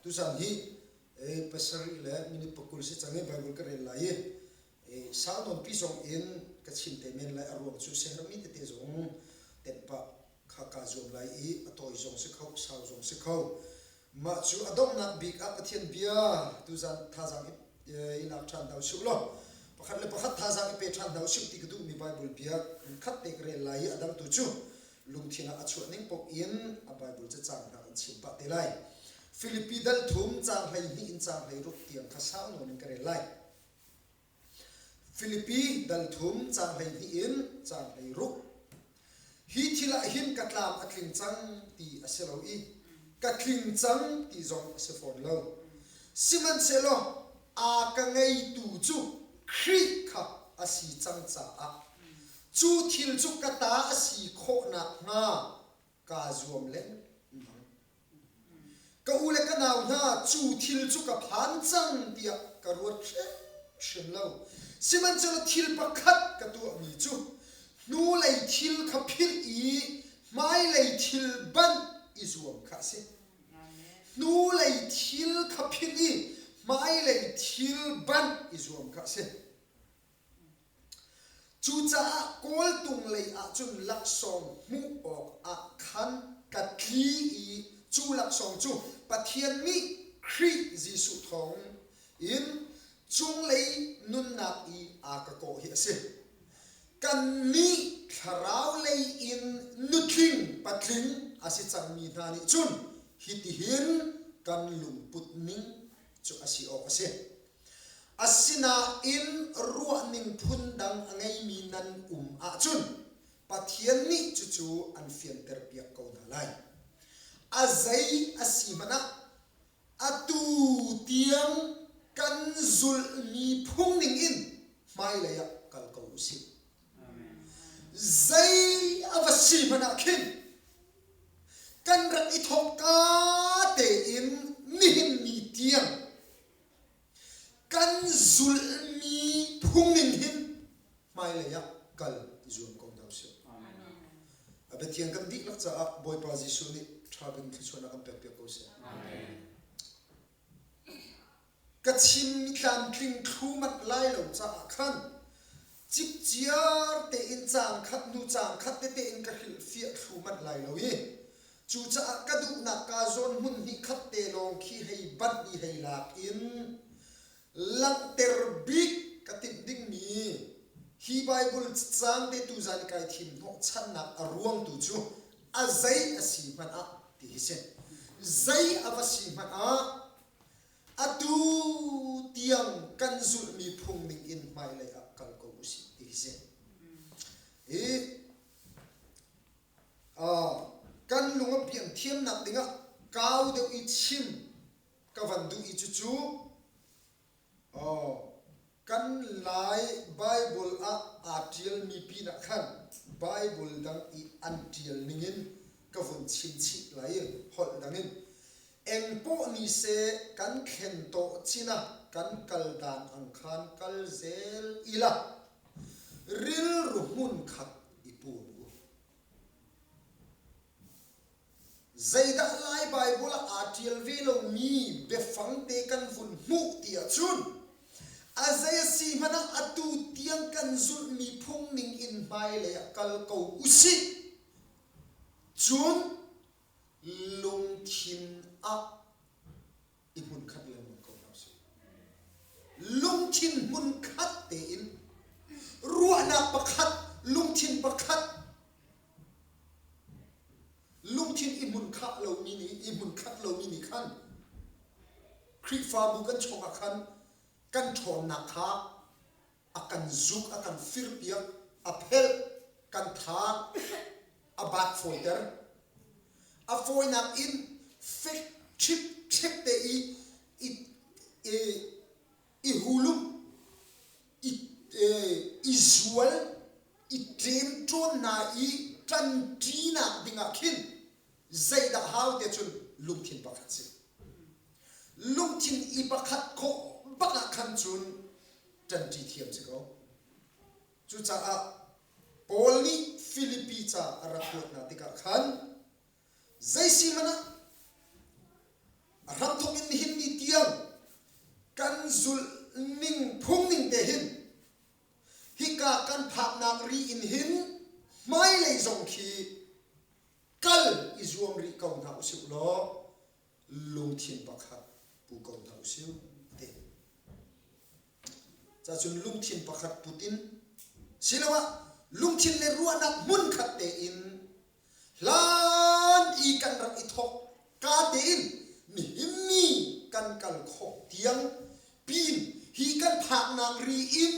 tu san hi pasari le mini pakul si change bible ka rel lai sound on pisong in ka chin te men lai arwam chu sehrami te zong ten pa kha ka zom lai atoi zong se khau sau zong se khau ma chu adom na big up athian bia tu san tha jang ina than dau su lo pakhat le pakhat tha jang pe than dau su ti ku mi bible bia khat te rel lai adam tu chu lungthina achu ning pok in a bible cha chang na chim pa te lai Philippi dal thum chang lai ni in chang lai ruk tiang kha sang no ning kare lai Philippi dal thum chang lai ni in chang lai ruk hi thila hin katlam atling chang ti aselo i katling chang ti zong se phone lo siman selo a ka ngai tu chu khri kha asi chang cha a chu thil chu kata asi kho na nga ka zuam leng ka ule ka naw na chu thil chu ka phan chang tia ka ruat shin lo siman chalo thil pakhat ka tu mi chu nu lei thil kha phil i mai lei thil ban i zuam kha se nu lei thil kha phil i mai lei thil ban i zuam kha se chu cha kol tung lei a chun lak song mu ok a khan ka thli i chu lak song chu pathian mi khri jisu thong in chung lei nun nak i a ka ko hi se kan ni tharau lei in nutling patling asi chang mi na ni chun hi ti hin kan lung put ning chu asi ok ase asina in ruwa ning phun dang angai mi nan a chun pathian ni chu chu an fian ter piak ko na lai azai asimana atu tiang kan zul mi phung ning in mai la ya kal ko usi amen zai avasi mana khin kan rak I thok ka te in nihin mi tiang kan zul mi phung ning hin mai la ya kal zum ko dau se amen abe tiang kan dik lak cha boy pa jisu ni thabin thchona kan pe ko se amen kachim tlan tling thu mat lai lo cha khan chip chiar te in chang khat nu chang khat te in ka hil fia thu mat lai lo ye chu cha ka du na ka zon mun hi khat te long khi hei bat ni hei lak in lang ter big ka tin ding mi hi bible chang te tu zan kai thim no chan na aruang tu chu azai asi man a ti se zai avasi man a atu tiang kan zul mi phung ning in mai lai akal ko usi ti se kan lunga piang thiam nak dinga kau de I chim ka van du I chu chu kan lai bible a atial mi pi na khan bible dang I antial ningin ka von chin chi lai hol dangin eng po ni se kan khen to china kan kal dan ang khan kal zel ila ril rumun khat ipu zaida lai bible atial velo mi be fang te kan fun mu tia chun azaya si mana atu tiang kan zul mi phung ning in mai le kal ko usi chun lung thin a imun khat le mun ko na se lung thin mun khat te in ruwa na pakhat lung thin pakhat lung thin imun khat lo mi ni imun khat lo mi ni khan khri fa bu kan chonga khan kan thon na kha akan zuk akan fir pia aphel kan tha abat folder a foina in fek chip chip te I hulum I zual I trem tron na I tran trina dinga khin zaida how te chun lungthin pakhat se lungthin I pakhat kho baka khan chun tran ti thiam se ko chu cha a polni Philippi cha arakot na tika khan zai si mana ram thok in hi zul ning phung ning te hin hi ka kan phak nak ri in hin mai lei zong khi kal izuam ri kaung na usiu lo lung thin pakhat pu kaung na usiu te cha chun lung thin pakhat putin silawa lung thin le ruwa nak mun khat te in lan i kan rak i thok ka te in mi kan kal khok tiang pin hi kan phak nak ri in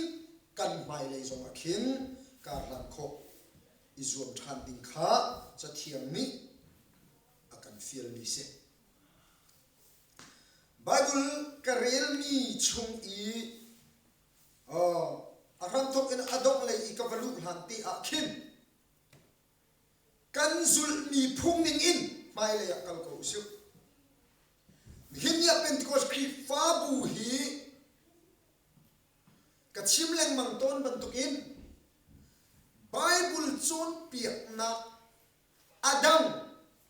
kan mai lei zong a khin ka ran khok izuam than ding kha cha thiam mi akan fiel mi se Bible karel mi chung i aram thok in adok lei i kavalu han ti a khin kan zul mi phung ning in mai le akal ko usiu hinya Pentecost kri fa bu hi ka chim leng mang ton ban tukin Bible chon piak na adam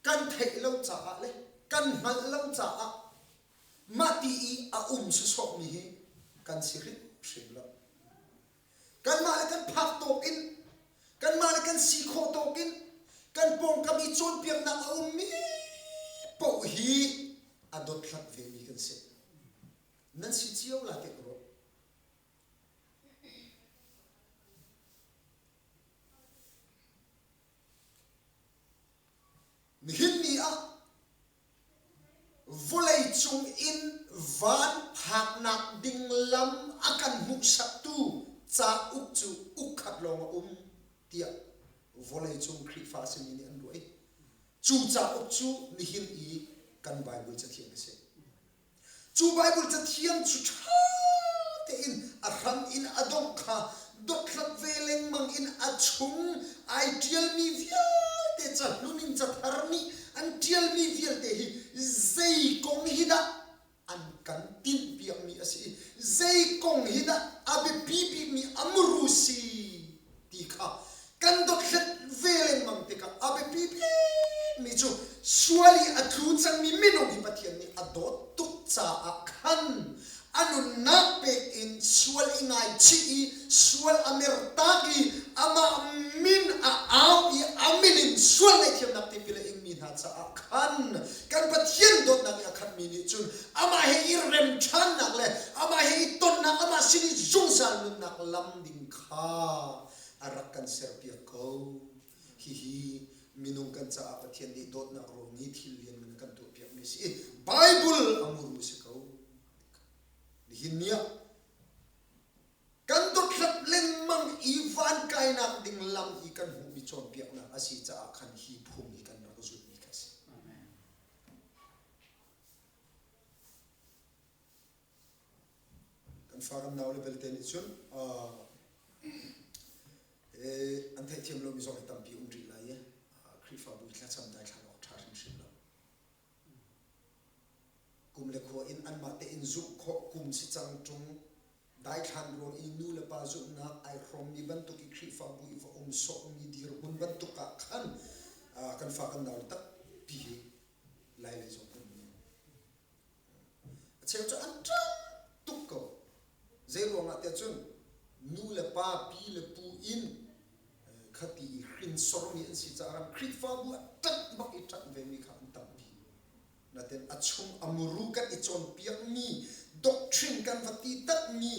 kan thei lo cha a le kan hal lo cha a mati i a se sok mi hi kan siri shim lo kan ma le kan phak tok in kan ma le kan si kho tok in kan pong kami chon piak na a mi po hi adot thlat ve mi kan se nan si chiao la te ro hin ni a volei chung in van phak nak ding lam akan muk sak tu cha uk chu uk khat long tia volei chung khri fa se ni an roi chu cha uk chu ni hin i kan Bible cha thiam se chu Bible cha thiam chu tha te in a ram in adong kha dot khat veleng mang in a chung ideal mi via te cha lunin cha tharni an tial mi vial te hi zei kong hi da an kan tin piak mi asi zei kong hi da abi pi mi amru si ti kha kan dot khat veleng mang te ka abi pi mi chu suali athu chang mi minong hi pathian ni adot tuk cha a khan anu na pe in sual ingai chi sual amertagi ama min a au I aminin sual nei thiam nak te pila ing min ha cha a khan kan pathian dot nak a khan mi ni chun ama he I rem chan nak le ama he ton nak ama sini zung sal nun nak lam ding kha arakan serpia ko hi minung kan cha pathian di dot nak ro ni thil lian man kan tu pia mi si Bible amuru se ko hinia kan dot khat leng mang ivan kai nak ding lam I kan hu mi chon piak na asi cha khan hi phum I kan ra ko zut mi kasi amen kan faram naw le belte ni chun an thai thiam lo mi zong tam pi umri la ye khri fa bu thla cham dai thla ok thar shim lo kum le kho in an ma te in zu kho kum si chang chung dai khan ron I nu le pa zu na ai rom mi ban tu ki khri fa bu I fa so mi dir mun ban tu ka khan kan fa kan dal tak pi lai le zo kun cheu cho an tram tu ko zero nga te chun nu le pa pi le pu in khati rin sor mi an si cha ram khri fa bu tak bak I tak ve mi kha an tam pi na ten achung amuru kan I chon piak mi doctrine kan vati tak mi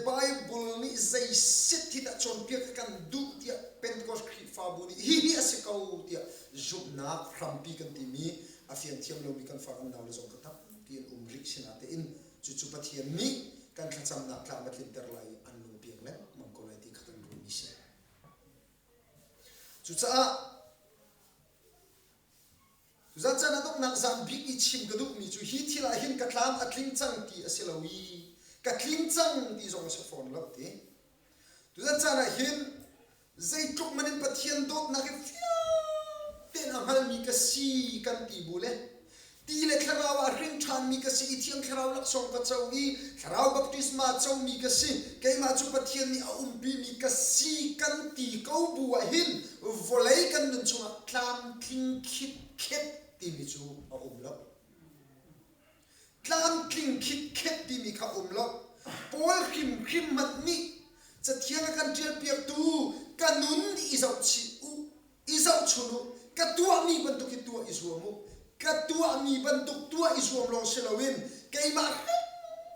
Bible ni zai sit hi da chon piak kan du tia Pentecost khri fa bu ni hi asikau tia jup na khrampi kan ti mi afian thiam lo mi kan fa kan naw le zong kata tin rik sina te in chu chu pathian mi kan thacham na kla matlin ter lai an lu piak le mang ko lai ti khatan ru mi se chu cha zan chan adok nak zam big I chim gaduk mi chu hi thila hin ka thlam atling chang ti asilawi ka tling chang ti zong se phone lap ti tu zan chan hin zai tuk manin pathian dot na ke fia ten amal mi ka si kan ti bule ti le kharawa ring than mi ka si thiam kharaw lak song ka chawi kharaw baptisma chaw mi ka si ke ma chu pathian ni a bi mi ka si kan ti ko bu a hin volei kan nun chunga tlam tling khit khet ti mi chu a lo tlam tling khim khit khet di mi kha lo Paul khim mat mi cha thiang kan trial piak tu kanun izau chi u izau chunu ka tua mi ban tu ki tua izuamu ka tua mi ban tu tua izuam lo selawin kai ma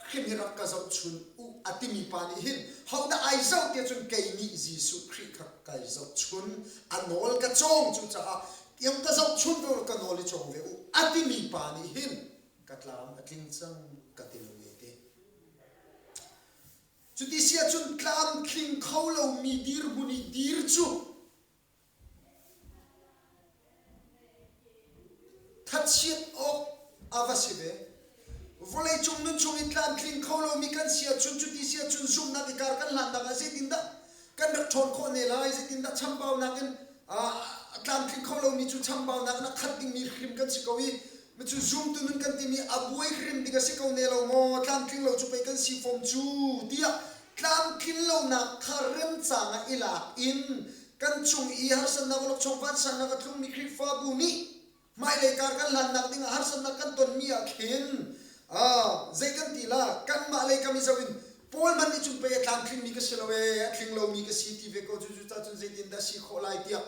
khim hirak ka zau chun u atimi pani hin how da ai zau te chun kai ni jisu khri kha kai zau chun anol ka chong chu cha yang ka zau chun ro ka noli chong ve u atimi pani hin katlam atling chang katin Chuti sia chun tlam kling kholo mi dir buni dir chu Thatchiat ok avasibe volei chung nun chung tlam kling kholo mi kan sia chun chuti sia chun zum na kar kan lan da se tinda kan rak thon kho ne lai se tinda chambau na kan tlam kling kholo mi chu chambau na kan khating mi khrim kan sikawi mi chu zum tu nun kan ti mi abuai khrim diga sikau ne lo mo tlam kling lo chu pe kan si form chu dia tlam kling lo na kharem changa ila in kan chung I har san na lok chong pan san na ka thum mi khri fa bu ni mai le kar kan lan nak ding har san na kan ton mi a khin zai kan ti la kan ma le kam izawin pol man ni chung pe tlam kling mi ka selawe kling lo mi ka si ti ve ko chu chu ta chun zai din da si kholai tia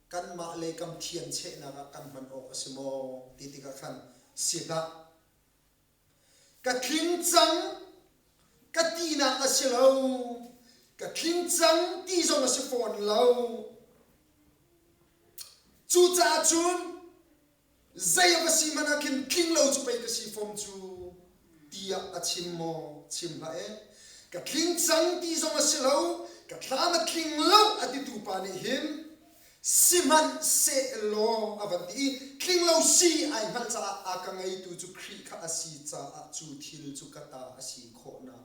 kan ma le kam thian che na ka kan man ok asimo ti ti ka khan si ba ka kling chang ka ti na ka selo ka kling chang ti zo na se phone lo chu cha chun zai ba si mana kin kling lo chu pe ka si phone chu tia a chim mo chim la e ka kling chang ti zo na se lo ka thla na kling lo ati tu pa ni him siman se lo avanti kling lo si ai hal cha a ka ngai tu chu khri kha asi cha a chu thil chu kata asi kho na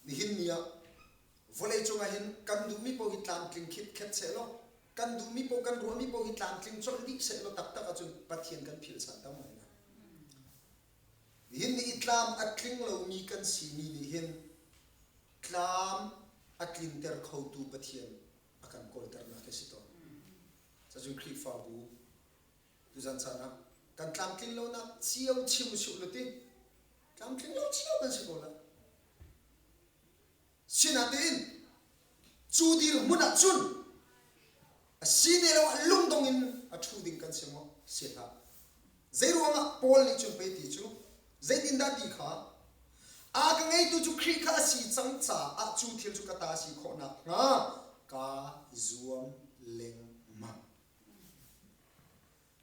ni hin nia volei chunga hin kan du mi po hi tlam kling khit khet se lo kan du mi po kan ru mi po hi tlam kling chol di se lo tak tak a chun pathian kan phil san ta mai na hin ni itlam atling lo mi kan si mi ni hin tlam atlin ter khau tu pathian akan kol ter na ke si to sa jun khri fa bu tu zan sa na kan tlam kling lo na chiu chiu su lo ti tlam kling lo chiu kan si ko la sinatin chudir muna chun asine lo lung dong in a thu ding kan semo sitha zeruanga pol ni chu pe ti chu zaitin da ti kha a ka ngai tu chu khri kha si chang cha a chu thil chu ka ta si kho na nga ka zuam leng ma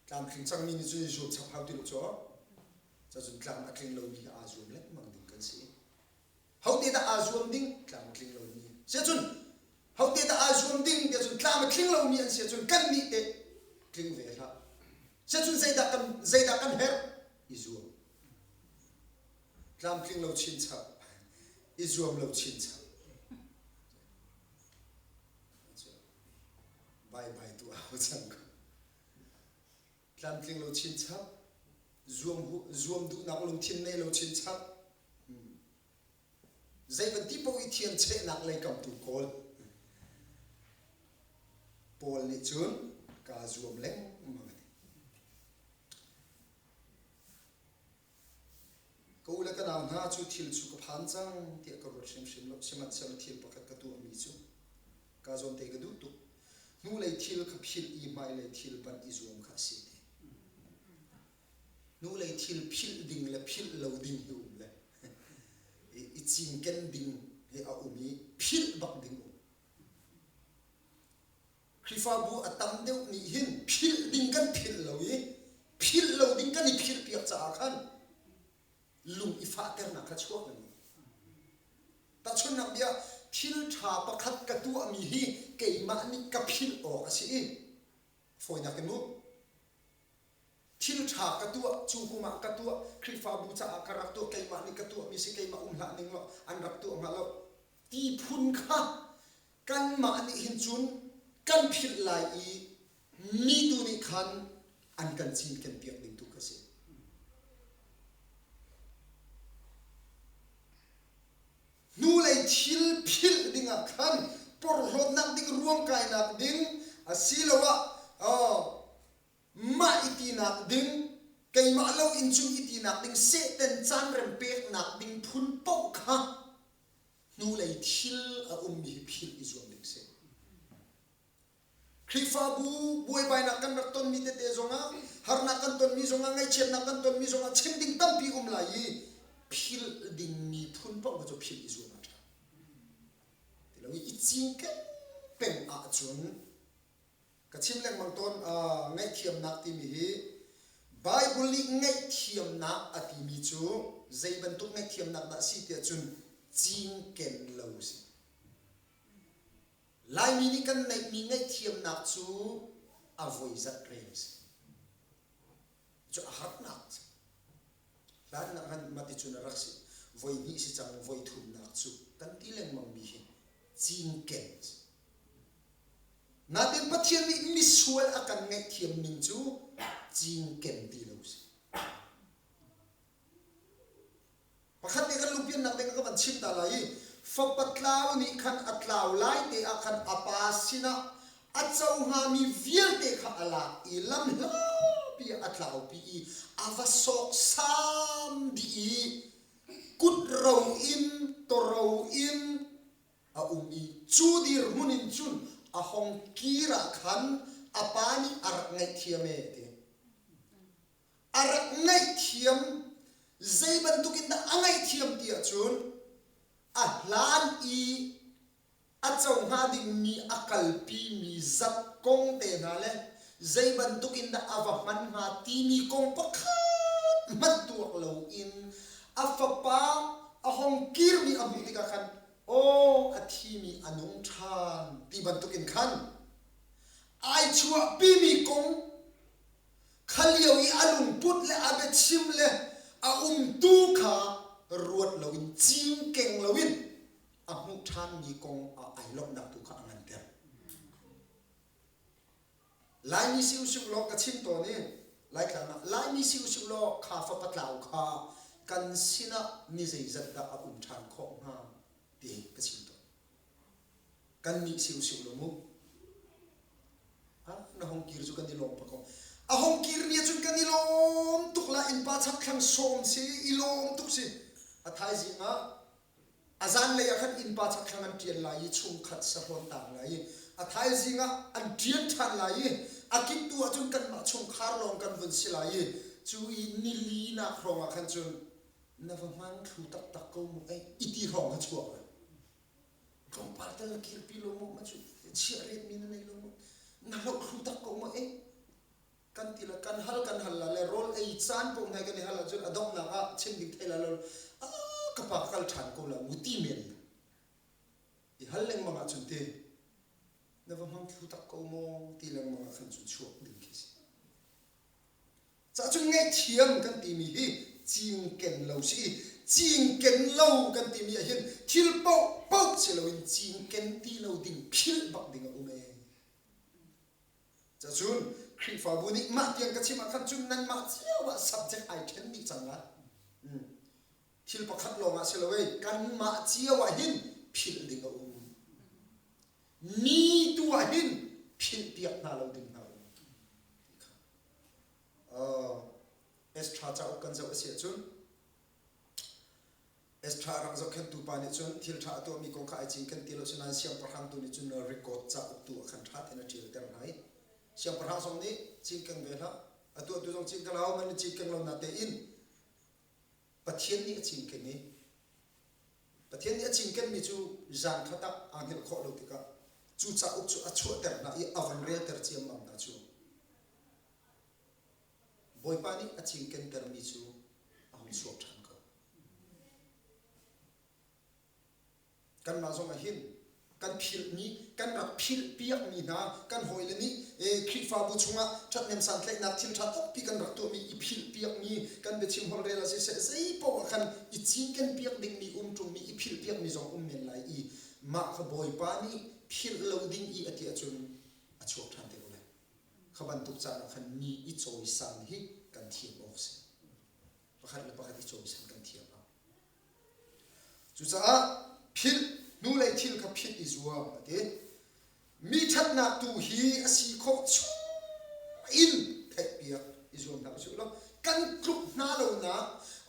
tlam khring chang mi ni chu ju chap hau ti lo cho cha chu tlam a khring lo mi a zuam leng mang ding kan si how did the azum ding tlam kling lo mi se chun how did the azum ding de chun tlam kling lo mi an se chun kan mi e kling ve ha se chun zai da kan her izum tlam kling lo chin cha izum lo chin cha bye bye tu a chang tlam kling lo chin cha zoom du na long thin nei lo chin cha zai ban ti po I thian che nak lai kam tu kol pol ni chun ka zuam leng mangani ko la ka nam ha chu thil chu ka phan chang ti ka ro sim sim lo siman sel thil pakhat ka tu mi chu ka zon te ka du tu nu lai thil ka phil I mai lai thil ban I zuam kha si nu lai thil phil ding la phil lo ding du le I ching ken ding he a umi phil bak ding khifa bu atam deu ni hin phil ding kan phil lo I phil lo ding kan I phil piak cha khan lung I fa ter na kha chuak ni ta chun na bia phil tha pakhat ka tu ami hi ke ma ni ka phil o ka si foi na ke nu thil tha ka tu chu kuma ka tu khifa bu cha karak tu kai ma ni ka tu mi si kai ma la ning lo an rak tu ma lo ti phun kha kan ma ni hin chun kan phil lai I mi tu ni khan an kan chin kan piak ding tu ka se nu lai thil phil ding a khan por hlot nak ding ruam kai nak ding asilawa ma iti nak ding kai ma lo in chung iti nak ding se ten chan rem pek nak ding phun pok kha nu lei thil a mi phil izom ding se khifa bu boi bai nak kan ton mi te zonga har nak kan ton mi zonga ngai chet nak kan ton mi zonga chem ding tam pi lai phil ding mi phun pok ma jo phil izom ma tha tilawi iching ke pen a chun ka chim leng mang ton ngai thiam nak ti mi hi Bible ni ngai thiam nak ati mi chu zai ban tuk ngai thiam nak da si te chun ching ken lo si lai mi ni kan nai mi ngai thiam nak chu avoi zat rem si chu a hat nak lan nak han mati chu na rak si voi ni si chang voi thum nak chu kan ti leng mang mi hi ching ken na tin pathian ni mi sual akan ngai thiam min chu ching ken ti lo si pakhat te kan lupian nak te ka ban chim ta lai fa patlaw ni khan atlaw lai te akhan apa sina achau ha mi vial te kha ala ilam la pi atlaw pi ava sok sam di kut ro in to ro in a chu dir munin chun a hong kira khan apani ar ngai thiame te ar ngai thiam zai ban tukin da angai thiam tia chun a hlan i a chau nga ding mi akal pi mi zat kong te na le zai ban tukin da ava man nga ti mi kong pakhat mat tuak lo in a fa pa a hong kir mi abu ti ka khan o a thi mi anung than ti ban tukin khan ai chua pi mi kong khaliau i alung put le abe chim le a tu kha ruột lawin ching keng lawin a mu than mi kong a ai lok nak tu kha angan ter lai ni siu siu lo ka chim to ni lai kha na lai ni siu siu lo kha fa patlaw kha kan sina ni zai zat da a than kho ha ti ka chim to kan ni siu siu lo mu ha na hong kir chu kan di lom pa ko a hong kir ni chun kan di lom tuk la in pa chak khang som si ilom tuk si a thai ji nga azan le yakhat in pa chak khang an tian lai chung khat sa hon ta lai a thai ji nga an tian than lai a kip tu a chun kan ma chung khar long kan vun si lai chu i ni li na khrong a khan chun na va mang thu tak tak ko mu ai iti rong a chuak kong pa ta kir pi lo mo ma chu chi ret mi na nei lo mo na lo thu tak ko mo ai kan tila kan hal la le rol ei chan po ngai kan hal jun adom na ga chin dik thela lo ka pa kal than ko la muti men i hal leng manga chun te na va mang thu tak ko mo ti leng manga khan chu chuak ding ki cha chung ngai thiam kan ti mi hi ching ken lo si ching ken lo kan ti mi hian thil pok pok se lo in ching ken ti lo ding phil bak ding a ume cha chun khi fa bu ni ma tiang ka chima khan chun nan ma chiawa subject I can ni changa thil pakhat lo ma selawei kan ma chiawa hin phil ding a mi tu a hin phil piak na lo ding na extra cha kan zo ase chun extra rang zo khan tu pa ni chun thil tha to mi kong kha ai ching kan ti lo sinan siam parhang tu ni chun record cha tu khan tha thena til ter nai siam parhang song ni ching kang ve la atu jong ching kala man ni ching kang lo na te in pathian ni ching ke ni pathian ni ching ken mi chu jan khata angel kho lo tika chu cha uk chu a chu ter na I avan rel ter chiam mam na chu boy pa ni a ching ken ter mi chu a hum suak than ko kan ma zong a hin kan phil ni kan rak phil piak ni na kan hoile ni khi fa bu chunga that nem san tlek na thil tha tok pi kan rak to mi I phil piak ni kan be chim hol rela se sei po khan I ching ken piak ding mi tum mi I phil piak mi zong men lai I ma kha boy pa ni phil loading I ati achun a chok than te ole khaban tuk cha na khan mi I choi san hi kan thiam ok se pakhat I choi san kan thiam a chu cha phil nu lei thil kha phit izuam ate mi that na tu hi asi kho chu in thai pia izuam na chu lo kan klup na lo na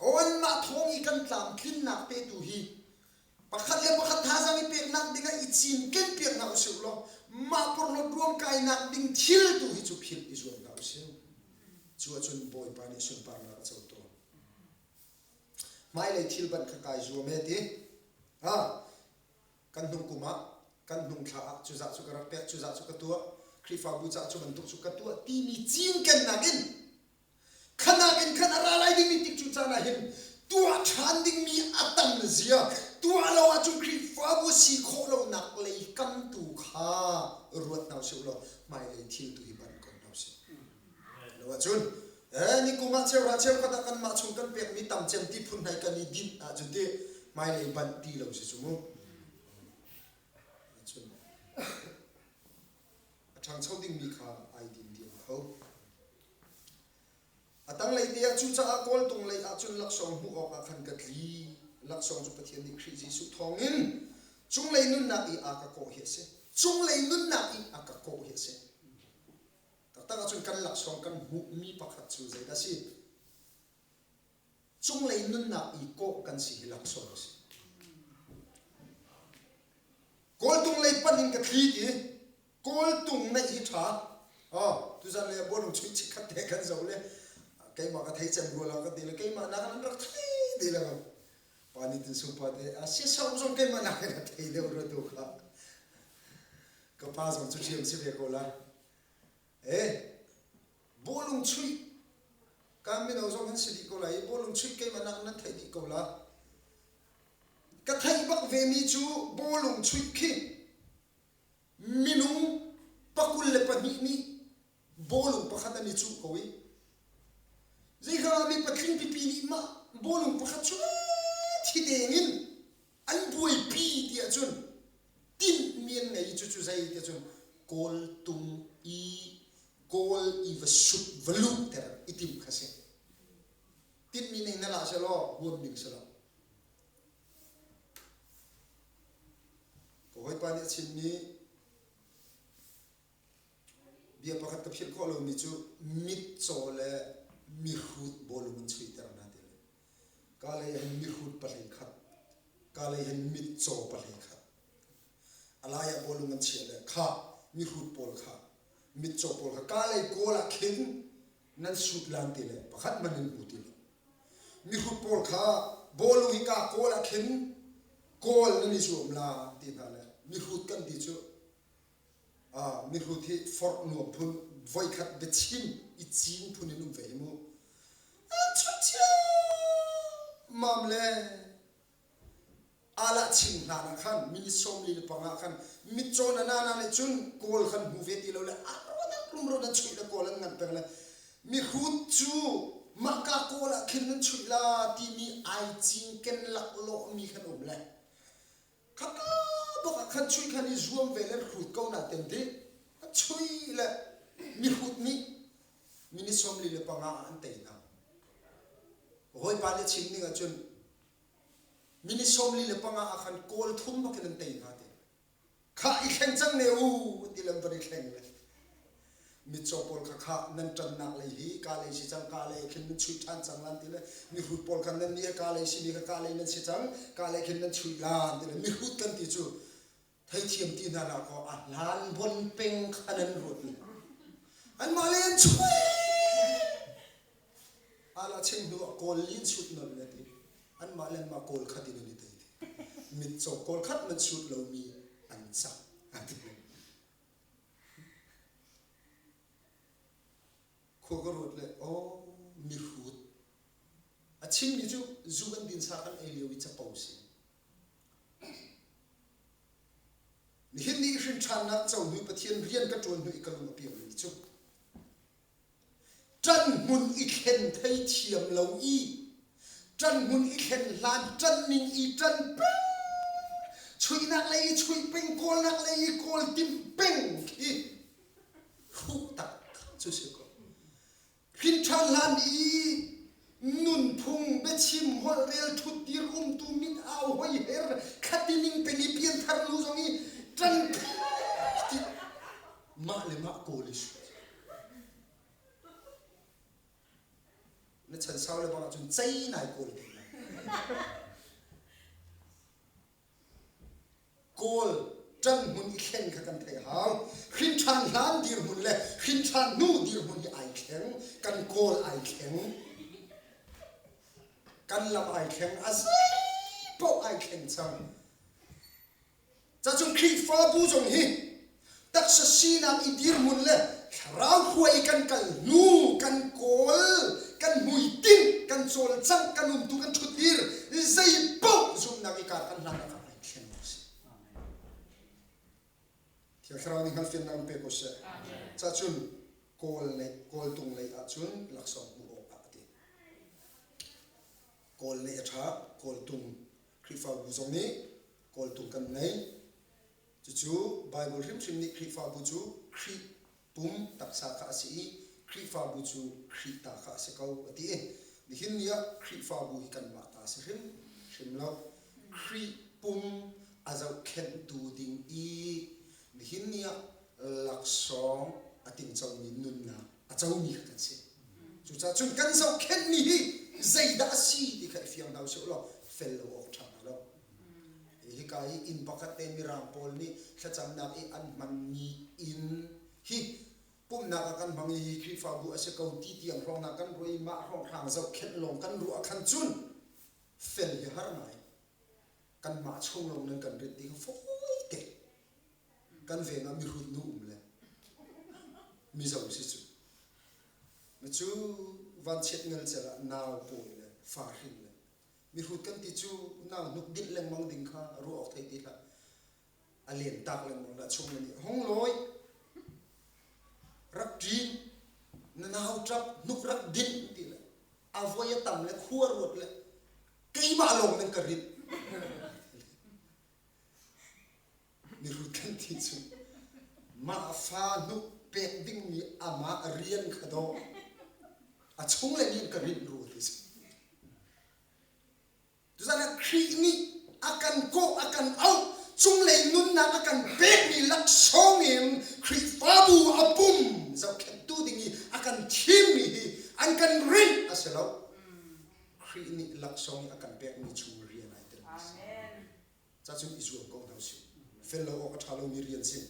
on ma thong I kan tlam thin na pe tu hi pakhat le pakhat tha jang I pek nak dinga I chin ken pek na chu lo ma por lo duam kai nak ding thil tu hi chu phit izuam na chu chu chun boy pa ni sun par na chu to mai le thil ban kha kai zuam he ti ha kan nung kuma kan nung tha chu za chu karak pe chu za chu ka tua khri fa bu cha chu ban tu chu ka tua ti mi chin ken na gin khana ken khana ra lai ding mi tik chu cha na hin tua than ding mi atam na zia tua lo a chu khri fa bu si kho lo nak le kam tu kha ruat na su lo mai le thil tu hi ban kon na se lo wa chun ni kuma cheu ra cheu ka ta kan ma chung kan pek mi tam chem ti phun nai kan ni din a chu te mai le ban ti lo se chu mu thang chau ding mi kha ai din din kho atang lai dia chu cha kol tung lai a chun lak song hu ok a khan ka tli lak song chu pathian ni khri ji su thong in chung lai nun na I a ka ko he se chung lai nun na I a ka ko he se ta ta chun kan lak song kan hu mi pakhat chu zai da si chung lai nun na I ko kan si lak song se kol tung lai panin ka tli ti kol tung na I tha tu zan le bo lu chui chi khat te kan zo le kai ma ka thai chem ro la ka de le kai ma na kan rak thai de la pani tin su pa de a si sa uzon kai ma na ka thai de ro to ka pa zon chu chem se be ko la bo lung chui ka mi no zon han si di ko la bo lung chui kai ma na kan thai di ko la ka thai bak ve mi chu bo lung chui khi minung pakul le pa ni bolung pakhat ani chu koi zai kha mi patling pi ni ma bolung pakhat chu thi dengin an buai pi ti a chun tin mien nei chu chu zai ti chun kol tung I va shut valu ter itim khase tin mi nei na la se lo buam ding se lo ko hoi pa ni chin ni bia pakhat ka phil kho lo mi chu mit cho le mi khut bolum chui tar na de ka le mi khut pa le khat ka le mit cho pa le khat alaya bolum che le kha mi khut pol kha mit cho pol kha ka le ko la khin nan sut lan ti le pakhat manin hu ti mi khut pol kha bolu hi ka ko la khin kol ni su la ti na le mi khut kan ti chu mi khu thi for no phun voi khat be chim I chin phun ni ve mu chu chu mamle ala ching na na khan mini som li pa nga khan mi chona na le chun kol khan hu ve ti lo le a ro na klum ro na chui la kol ngan pe la mi khu chu ma ka kol a khin nan chui la ti mi ai ching ken lak lo mi khan om le khata baka khan chui khan I zuam ve le khut ko na tem de chui le mi khut mi mini som li le pa nga an te na hoi pa le ching ni ga chun mini som li le pa nga a khan kol thum ba ken te na te kha I khen chang ne u ti lam ba ri khen le mi chopol kha nan tan nak le hi ka le si chang ka le khin min chui than chang lan ti le mi khut pol khan nan ni ka le si ni ka le nan si chang ka le khin nan chui lan ti le mi khut kan ti chu thai thiam ti na la ko a lan bon peng khanan rut an ma len chui ala cheng du kol lin sut na le ti an ma len ma kol khati ni te mi cho kol khat man sut lo mi an sa ko ko rut le o mi khut a ching ni chu zuban din sa kan elio wi cha pause ni hin ni shin chan na chau hui pathian rian ka ton hui ka lu pi ni chu tran mun I khen thai thiam lo I tran mun I khen lan tran ning I tran peng chui nak le chui peng kol nak le kol tim peng ki khu tak chu se ko hin chan lan I nun phung be chim hol rel thut tir tu min au hoi her khatining pe ni pian ma le ma ko li su na chan sao le ba chun chai nai ko li kol chân mun i khen kha kan thei hao khin than lan dir mun le khin than nu dir mun i ai khen kan kol ai khen kan lam ai khen azai po ai khen chang cha chung khi fa bu jong hi tak sa sinam i dir mun le rau huai kan kal nu kan kol kan mui tin kan chol chang kan tu kan thut dir zai po zum na ki ka kan la ka ai khen thì khao ninh hal phiền nam pe ko se cha chun kol tung lei a chun laksom bu a ti kol nei a tha kol tung khrifa bu zong ni kol tung kan nei chu bible rim ni khrifa bu chu khri pum taksa kha si khrifa bu chu khri ta kha se kau ati ni hin nia khrifa bu hi kan ma ta se rim lo khri pum azau khen tu ding i hin nia laksong ating chaw ni nun na a chaw mi kan se chu cha chun kan zo khen ni hi zai da si ti kha fiang dau se lo fel lo ok thang lo hi kai in pakat te mi rang pol ni kha cham na e an man ni in hi pum na kan bangi hi khri fa bu ase kau ti tiang rong na kan roi ma rong thang zo khen long kan ru a khan chun fel hi har nai kan ma chung long nan kan rit ti fo te kan ve na mi rut nu le mi zo si chu ma chu van chet ngel chela naw po le fa hin le mi rut kan ti chu naw nuk dit leng mang ding kha ru ok thai ti la alien tak leng mang la chung ni hong loi rak din na naw trap nuk rak din ti le avoya tam le khuar rot le kai ba long nan ka rit mi rut kan ti chu ma fa nu pek ding mi ama rian khado a chung le ni ka rit ru ti tu sana khri ni akan ko akan au chung le nun na akan pek ni lak song in khri fa bu apum zau khem tu ding i akan thim mi an kan rin aselo khri ni lak song akan pek ni chung rian ai ten amen cha chung isu ko dau si fellow ok thalo mi rian sin